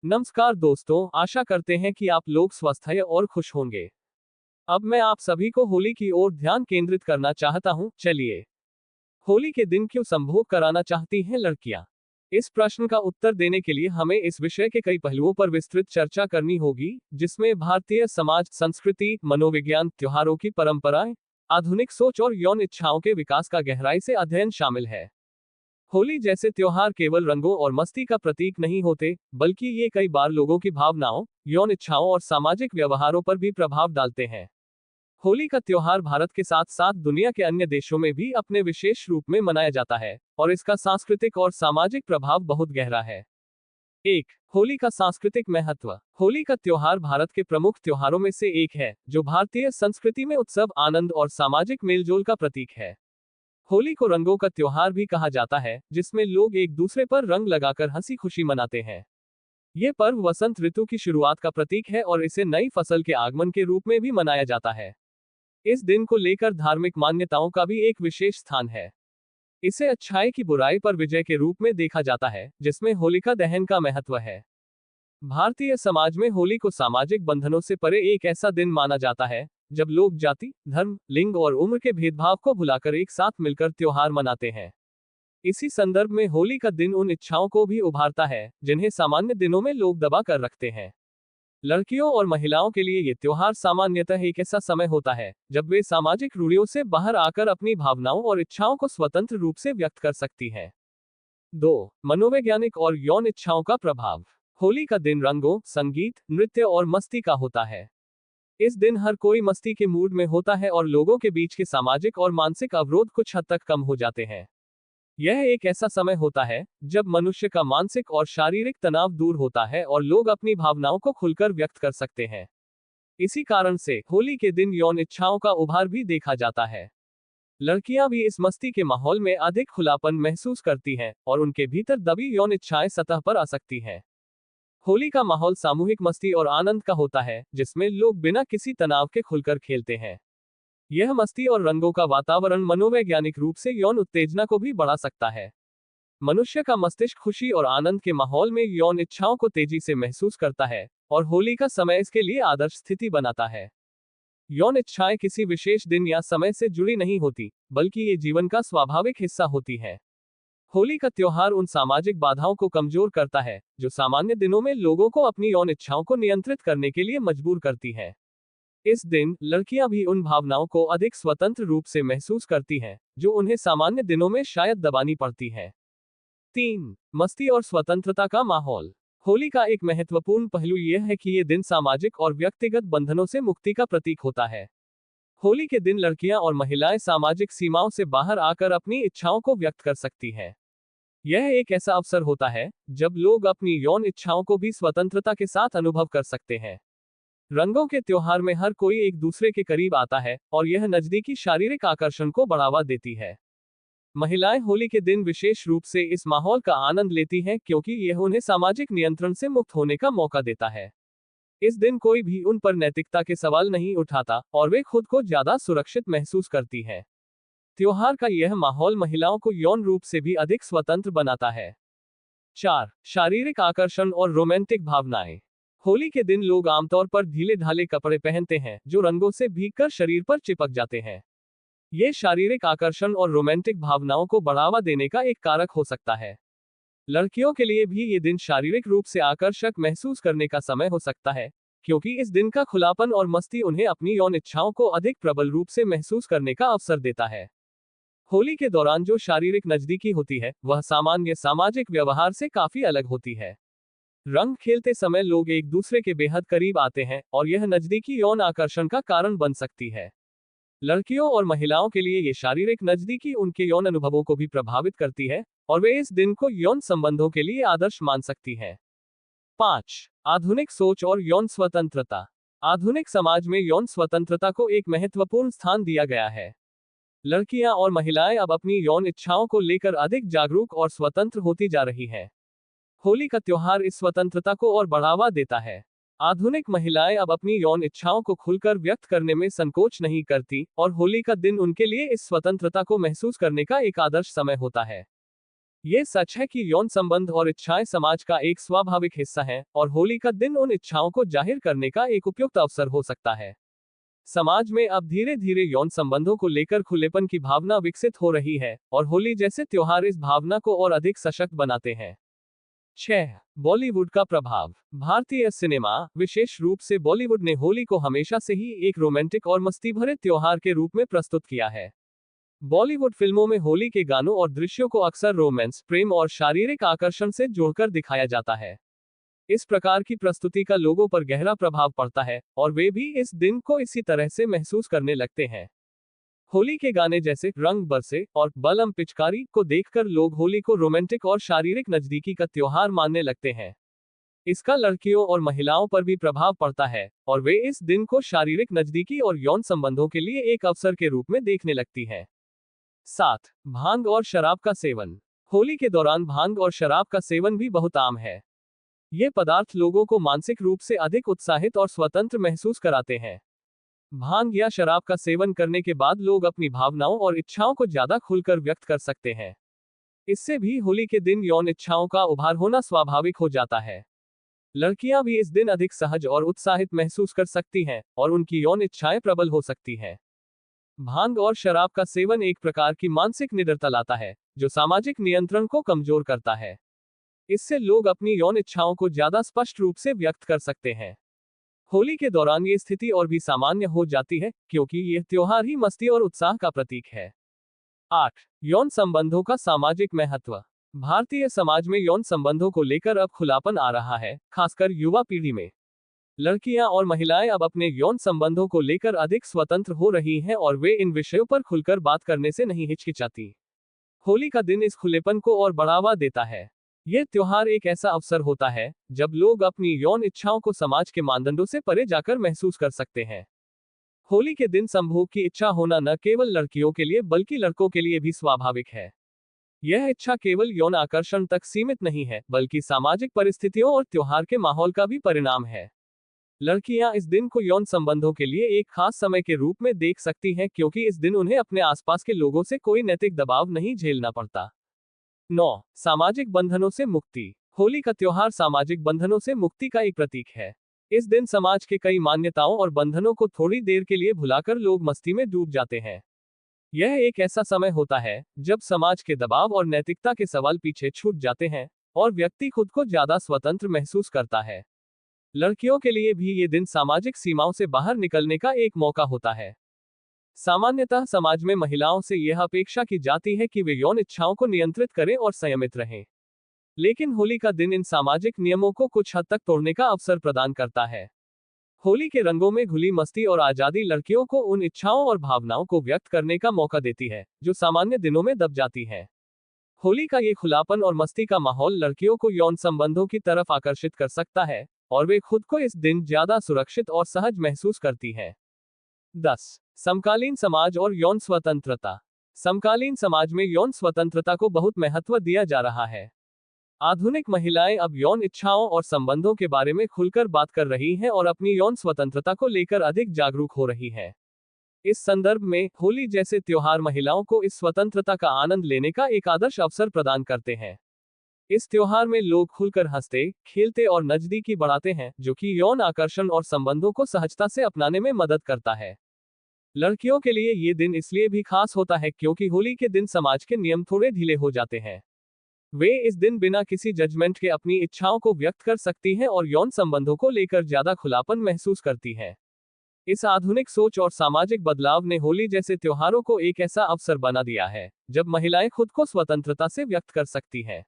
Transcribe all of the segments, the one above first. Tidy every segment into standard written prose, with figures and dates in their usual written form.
नमस्कार दोस्तों, आशा करते हैं कि आप लोग स्वस्थ हैं और खुश होंगे। अब मैं आप सभी को होली की ओर ध्यान केंद्रित करना चाहता हूं। चलिए, होली के दिन क्यों संभोग कराना चाहती हैं लड़कियां? इस प्रश्न का उत्तर देने के लिए हमें इस विषय के कई पहलुओं पर विस्तृत चर्चा करनी होगी, जिसमें भारतीय समाज, संस्कृति, मनोविज्ञान, त्योहारों की परंपराएं, आधुनिक सोच और यौन इच्छाओं के विकास का गहराई से अध्ययन शामिल है। होली जैसे त्योहार केवल रंगों और मस्ती का प्रतीक नहीं होते, बल्कि ये कई बार लोगों की भावनाओं, यौन इच्छाओं और सामाजिक व्यवहारों पर भी प्रभाव डालते हैं। होली का त्योहार भारत के साथ साथ दुनिया के अन्य देशों में भी अपने विशेष रूप में मनाया जाता है, और इसका सांस्कृतिक और सामाजिक प्रभाव बहुत गहरा है। एक, होली का सांस्कृतिक महत्व। होली का त्योहार भारत के प्रमुख त्योहारों में से एक है, जो भारतीय संस्कृति में उत्सव, आनंद और सामाजिक मेलजोल का प्रतीक है। होली को रंगों का त्योहार भी कहा जाता है, जिसमें लोग एक दूसरे पर रंग लगाकर हंसी खुशी मनाते हैं। यह पर्व वसंत ऋतु की शुरुआत का प्रतीक है और इसे नई फसल के आगमन के रूप में भी मनाया जाता है। इस दिन को लेकर धार्मिक मान्यताओं का भी एक विशेष स्थान है। इसे अच्छाई की बुराई पर विजय के रूप में देखा जाता है, जिसमें होलिका दहन का महत्व है। भारतीय समाज में होली को सामाजिक बंधनों से परे एक ऐसा दिन माना जाता है, जब लोग जाति, धर्म, लिंग और उम्र के भेदभाव को भुलाकर एक साथ मिलकर त्योहार मनाते हैं। इसी संदर्भ में होली का दिन उन इच्छाओं को भी उभारता है, जिन्हें सामान्य दिनों में लोग दबा कर रखते हैं। लड़कियों और महिलाओं के लिए ये त्योहार सामान्यतः एक ऐसा समय होता है, जब वे सामाजिक रूढ़ियों से बाहर आकर अपनी भावनाओं और इच्छाओं को स्वतंत्र रूप से व्यक्त कर सकती हैं। 2. मनोवैज्ञानिक और यौन इच्छाओं का प्रभाव। होली का दिन रंगों, संगीत, नृत्य और मस्ती का होता है। इस दिन हर कोई मस्ती के मूड में होता है और लोगों के बीच के सामाजिक और मानसिक अवरोध कुछ हद तक कम हो जाते हैं। यह एक ऐसा समय होता है जब मनुष्य का मानसिक और शारीरिक तनाव दूर होता है और लोग अपनी भावनाओं को खुलकर व्यक्त कर सकते हैं। इसी कारण से होली के दिन यौन इच्छाओं का उभार भी देखा जाता है। लड़कियां भी इस मस्ती के माहौल में अधिक खुलापन महसूस करती हैं और उनके भीतर दबी यौन इच्छाएं सतह पर आ सकती हैं। होली का माहौल सामूहिक मस्ती और आनंद का होता है, जिसमें लोग बिना किसी तनाव के खुलकर खेलते हैं। यह मस्ती और रंगों का वातावरण मनोवैज्ञानिक रूप से यौन उत्तेजना को भी बढ़ा सकता है। मनुष्य का मस्तिष्क खुशी और आनंद के माहौल में यौन इच्छाओं को तेजी से महसूस करता है, और होली का समय इसके लिए आदर्श स्थिति बनाता है। यौन इच्छाएं किसी विशेष दिन या समय से जुड़ी नहीं होती, बल्कि ये जीवन का स्वाभाविक हिस्सा होती है। होली का त्योहार उन सामाजिक बाधाओं को कमजोर करता है, जो सामान्य दिनों में लोगों को अपनी यौन इच्छाओं को नियंत्रित करने के लिए मजबूर करती हैं। इस दिन लड़कियां भी उन भावनाओं को अधिक स्वतंत्र रूप से महसूस करती हैं, जो उन्हें सामान्य दिनों में शायद दबानी पड़ती है। 3. मस्ती और स्वतंत्रता का माहौल। होली का एक महत्वपूर्ण पहलू यह है कि ये दिन सामाजिक और व्यक्तिगत बंधनों से मुक्ति का प्रतीक होता है। होली के दिन लड़कियां और महिलाएं सामाजिक सीमाओं से बाहर आकर अपनी इच्छाओं को व्यक्त कर सकती हैं। यह एक ऐसा अवसर होता है जब लोग अपनी यौन इच्छाओं को भी स्वतंत्रता के साथ अनुभव कर सकते हैं। रंगों के त्योहार में हर कोई एक दूसरे के करीब आता है और यह नजदीकी शारीरिक आकर्षण को बढ़ावा देती है। महिलाएं होली के दिन विशेष रूप से इस माहौल का आनंद लेती हैं, क्योंकि यह उन्हें सामाजिक नियंत्रण से मुक्त होने का मौका देता है। इस दिन कोई भी उन पर नैतिकता के सवाल नहीं उठाता और वे खुद को ज्यादा सुरक्षित महसूस करती हैं। त्योहार का यह माहौल महिलाओं को यौन रूप से भी अधिक स्वतंत्र बनाता है। 4. शारीरिक आकर्षण और रोमांटिक भावनाएं। होली के दिन लोग आमतौर पर ढीले ढाले कपड़े पहनते हैं, जो रंगों से भीगकर शरीर पर चिपक जाते हैं। ये शारीरिक आकर्षण और रोमांटिक भावनाओं को बढ़ावा देने का एक कारक हो सकता है। लड़कियों के लिए भी ये दिन शारीरिक रूप से आकर्षक महसूस करने का समय हो सकता है, क्योंकि इस दिन का खुलापन और मस्ती उन्हें अपनी यौन इच्छाओं को अधिक प्रबल रूप से महसूस करने का अवसर देता है। होली के दौरान जो शारीरिक नजदीकी होती है, वह सामान्य सामाजिक व्यवहार से काफी अलग होती है। रंग खेलते समय लोग एक दूसरे के बेहद करीब आते हैं और यह नजदीकी यौन आकर्षण का कारण बन सकती है। लड़कियों और महिलाओं के लिए ये शारीरिक नजदीकी उनके यौन अनुभवों को भी प्रभावित करती है, और वे इस दिन को यौन संबंधों के लिए आदर्श मान सकती हैं। 5. आधुनिक सोच और यौन स्वतंत्रता। आधुनिक समाज में यौन स्वतंत्रता को एक महत्वपूर्ण स्थान दिया गया है। लड़कियां और महिलाएं अब अपनी यौन इच्छाओं को लेकर अधिक जागरूक और स्वतंत्र होती जा रही हैं। होली का त्योहार इस स्वतंत्रता को और बढ़ावा देता है। आधुनिक महिलाएं अब अपनी यौन इच्छाओं को खुलकर व्यक्त करने में संकोच नहीं करती, और होली का दिन उनके लिए इस स्वतंत्रता को महसूस करने का एक आदर्श समय होता है। ये सच है कि यौन संबंध और इच्छाएं समाज का एक स्वाभाविक हिस्सा हैं, और होली का दिन उन इच्छाओं को जाहिर करने का एक उपयुक्त अवसर हो सकता है। समाज में अब धीरे धीरे यौन संबंधों को लेकर खुलेपन की भावना विकसित हो रही है, और होली जैसे त्योहार इस भावना को और अधिक सशक्त बनाते हैं। 6. बॉलीवुड का प्रभाव। भारतीय सिनेमा, विशेष रूप से बॉलीवुड ने होली को हमेशा से ही एक रोमांटिक और मस्ती भरे त्योहार के रूप में प्रस्तुत किया है। बॉलीवुड फिल्मों में होली के गानों और दृश्यों को अक्सर रोमांस, प्रेम और शारीरिक आकर्षण से जोड़कर दिखाया जाता है। इस प्रकार की प्रस्तुति का लोगों पर गहरा प्रभाव पड़ता है, और वे भी इस दिन को इसी तरह से महसूस करने लगते हैं। होली के गाने जैसे रंग बरसे और बलम पिचकारी को देखकर लोग होली को रोमांटिक और शारीरिक नजदीकी का त्योहार मानने लगते हैं। इसका लड़कियों और महिलाओं पर भी प्रभाव पड़ता है, और वे इस दिन को शारीरिक नजदीकी और यौन संबंधों के लिए एक अवसर के रूप में देखने लगती हैं। 7. भांग और शराब का सेवन। होली के दौरान भांग और शराब का सेवन भी बहुत आम है। ये पदार्थ लोगों को मानसिक रूप से अधिक उत्साहित और स्वतंत्र महसूस कराते हैं। भांग या शराब का सेवन करने के बाद लोग अपनी भावनाओं और इच्छाओं को ज्यादा खुलकर व्यक्त कर सकते हैं। इससे भी होली के दिन यौन इच्छाओं का उभार होना स्वाभाविक हो जाता है। लड़कियां भी इस दिन अधिक सहज और उत्साहित महसूस कर सकती हैं, और उनकी यौन इच्छाएं प्रबल हो सकती हैं। भांग और शराब का सेवन एक प्रकार की मानसिक निडरता लाता है, जो सामाजिक नियंत्रण को कमजोर करता है। इससे लोग अपनी यौन इच्छाओं को ज्यादा स्पष्ट रूप से व्यक्त कर सकते हैं। होली के दौरान ये स्थिति और भी सामान्य हो जाती है, क्योंकि यह त्योहार ही मस्ती और उत्साह का प्रतीक है। 8. यौन संबंधों का सामाजिक महत्व। भारतीय समाज में यौन संबंधों को लेकर अब खुलापन आ रहा है, खासकर युवा पीढ़ी में। लड़कियां और महिलाएं अब अपने यौन संबंधों को लेकर अधिक स्वतंत्र हो रही हैं, और वे इन विषयों पर खुलकर बात करने से नहीं हिचकिचाती। होली का दिन इस खुलेपन को और बढ़ावा देता है। यह त्योहार एक ऐसा अवसर होता है जब लोग अपनी यौन इच्छाओं को समाज के मानदंडों से परे जाकर महसूस कर सकते हैं। होली के दिन संभोग की इच्छा होना न केवल लड़कियों के लिए बल्कि लड़कों के लिए भी स्वाभाविक है। यह इच्छा केवल यौन आकर्षण तक सीमित नहीं है, बल्कि सामाजिक परिस्थितियों और त्योहार के माहौल का भी परिणाम है। लड़कियां इस दिन को यौन संबंधों के लिए एक खास समय के रूप में देख सकती हैं, क्योंकि इस दिन उन्हें अपने आसपास के लोगों से कोई नैतिक दबाव नहीं झेलना पड़ता। 9. सामाजिक बंधनों से मुक्ति। होली का त्योहार सामाजिक बंधनों से मुक्ति का एक प्रतीक है। इस दिन समाज के कई मान्यताओं और बंधनों को थोड़ी देर के लिए भुलाकर लोग मस्ती में डूब जाते हैं। यह एक ऐसा समय होता है जब समाज के दबाव और नैतिकता के सवाल पीछे छूट जाते हैं, और व्यक्ति खुद को ज्यादा स्वतंत्र महसूस करता है। लड़कियों के लिए भी ये दिन सामाजिक सीमाओं से बाहर निकलने का एक मौका होता है। सामान्यतः समाज में महिलाओं से यह अपेक्षा की जाती है कि वे यौन इच्छाओं को नियंत्रित करें और संयमित रहें। लेकिन होली का दिन इन सामाजिक नियमों को कुछ हद तक तोड़ने का अवसर प्रदान करता है। होली के रंगों में घुली मस्ती और आजादी लड़कियों को उन इच्छाओं और भावनाओं को व्यक्त करने का मौका देती है जो सामान्य दिनों में दब जाती हैं। होली का ये खुलापन और मस्ती का माहौल लड़कियों को यौन संबंधों की तरफ आकर्षित कर सकता है, और वे खुद को इस दिन ज्यादा सुरक्षित और सहज महसूस करती हैं। 10. समकालीन समाज और यौन स्वतंत्रता। समकालीन समाज में यौन स्वतंत्रता को बहुत महत्व दिया जा रहा है। आधुनिक महिलाएं अब यौन इच्छाओं और संबंधों के बारे में खुलकर बात कर रही हैं और अपनी यौन स्वतंत्रता को लेकर अधिक जागरूक हो रही हैं। इस संदर्भ में होली जैसे त्योहार महिलाओं को इस स्वतंत्रता का आनंद लेने का एक आदर्श अवसर प्रदान करते हैं। इस त्योहार में लोग खुलकर हंसते, खेलते और नजदीकी बढ़ाते हैं, जो कि यौन आकर्षण और संबंधों को सहजता से अपनाने में मदद करता है। लड़कियों के लिए ये दिन इसलिए भी खास होता है क्योंकि होली के दिन समाज के नियम थोड़े ढीले हो जाते हैं। वे इस दिन बिना किसी जजमेंट के अपनी इच्छाओं को व्यक्त कर सकती हैं और यौन संबंधों को लेकर ज्यादा खुलापन महसूस करती हैं। इस आधुनिक सोच और सामाजिक बदलाव ने होली जैसे त्योहारों को एक ऐसा अवसर बना दिया है जब महिलाएं खुद को स्वतंत्रता से व्यक्त कर सकती हैं।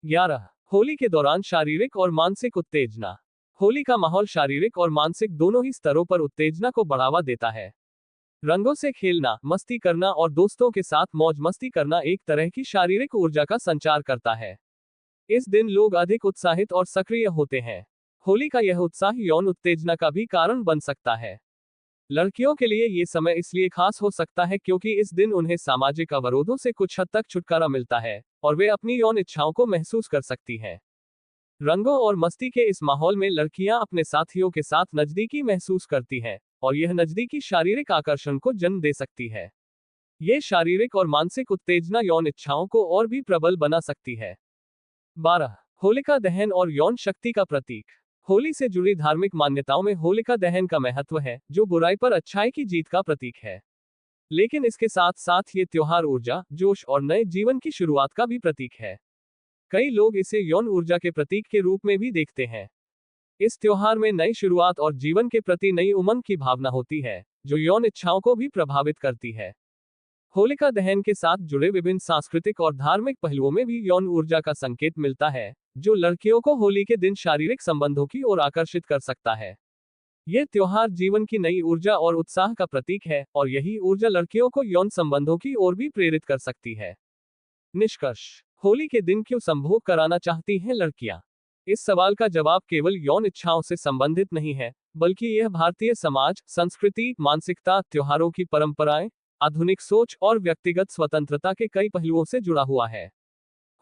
11. होली के दौरान शारीरिक और मानसिक उत्तेजना। होली का माहौल शारीरिक और मानसिक दोनों ही स्तरों पर उत्तेजना को बढ़ावा देता है। रंगों से खेलना, मस्ती करना और दोस्तों के साथ मौज मस्ती करना एक तरह की शारीरिक ऊर्जा का संचार करता है। इस दिन लोग अधिक उत्साहित और सक्रिय होते हैं। होली का यह उत्साह यौन उत्तेजना का भी कारण बन सकता है। लड़कियों के लिए ये समय इसलिए खास हो सकता है क्योंकि इस दिन उन्हें सामाजिक अवरोधों से कुछ हद तक छुटकारा मिलता है और वे अपनी यौन इच्छाओं को महसूस कर सकती हैं। रंगों और मस्ती के इस माहौल में लड़कियां अपने साथियों के साथ नजदीकी महसूस करती हैं, और यह नजदीकी शारीरिक आकर्षण को जन्म दे सकती है। ये शारीरिक और मानसिक उत्तेजना यौन इच्छाओं को और भी प्रबल बना सकती है। 12. होलिका दहन और यौन शक्ति का प्रतीक। होली से जुड़ी धार्मिक मान्यताओं में होलिका दहन का महत्व है, जो बुराई पर अच्छाई की जीत का प्रतीक है। लेकिन इसके साथ साथ ये त्योहार ऊर्जा, जोश और नए जीवन की शुरुआत का भी प्रतीक है। कई लोग इसे यौन ऊर्जा के प्रतीक के रूप में भी देखते हैं। इस त्योहार में नई शुरुआत और जीवन के प्रति नई उमंग की भावना होती है, जो यौन इच्छाओं को भी प्रभावित करती है। होलिका दहन के साथ जुड़े विभिन्न सांस्कृतिक और धार्मिक पहलुओं में भी यौन ऊर्जा का संकेत मिलता है, जो लड़कियों को होली के दिन शारीरिक संबंधों की ओर आकर्षित कर सकता है। यह त्योहार जीवन की नई ऊर्जा और उत्साह का प्रतीक है, और यही ऊर्जा लड़कियों को यौन संबंधों की ओर भी प्रेरित कर सकती है। निष्कर्ष: होली के दिन क्यों संभोग कराना चाहती हैं लड़कियां? इस सवाल का जवाब केवल यौन इच्छाओं से संबंधित नहीं है, बल्कि यह भारतीय समाज, संस्कृति, मानसिकता, त्योहारों की परंपराएं, आधुनिक सोच और व्यक्तिगत स्वतंत्रता के कई पहलुओं से जुड़ा हुआ है।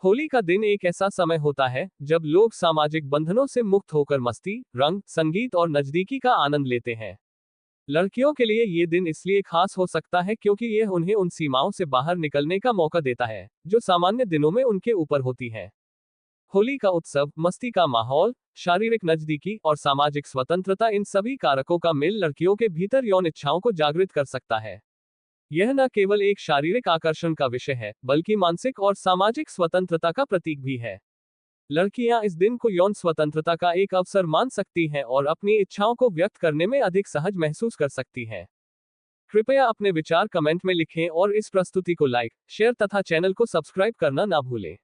होली का दिन एक ऐसा समय होता है जब लोग सामाजिक बंधनों से मुक्त होकर मस्ती, रंग, संगीत और नजदीकी का आनंद लेते हैं। लड़कियों के लिए ये दिन इसलिए खास हो सकता है क्योंकि यह उन्हें उन सीमाओं से बाहर निकलने का मौका देता है, जो सामान्य दिनों में उनके ऊपर होती है। होली का उत्सव, मस्ती का माहौल, शारीरिक नजदीकी और सामाजिक स्वतंत्रता, इन सभी कारकों का मेल लड़कियों के भीतर यौन इच्छाओं को जागृत कर सकता है। यह न केवल एक शारीरिक आकर्षण का विषय है, बल्कि मानसिक और सामाजिक स्वतंत्रता का प्रतीक भी है। लड़कियां इस दिन को यौन स्वतंत्रता का एक अवसर मान सकती हैं और अपनी इच्छाओं को व्यक्त करने में अधिक सहज महसूस कर सकती हैं। कृपया अपने विचार कमेंट में लिखें और इस प्रस्तुति को लाइक, शेयर तथा चैनल को सब्सक्राइब करना ना भूलें।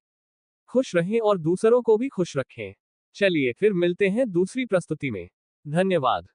खुश रहें और दूसरों को भी खुश रखें। चलिए फिर मिलते हैं दूसरी प्रस्तुति में। धन्यवाद।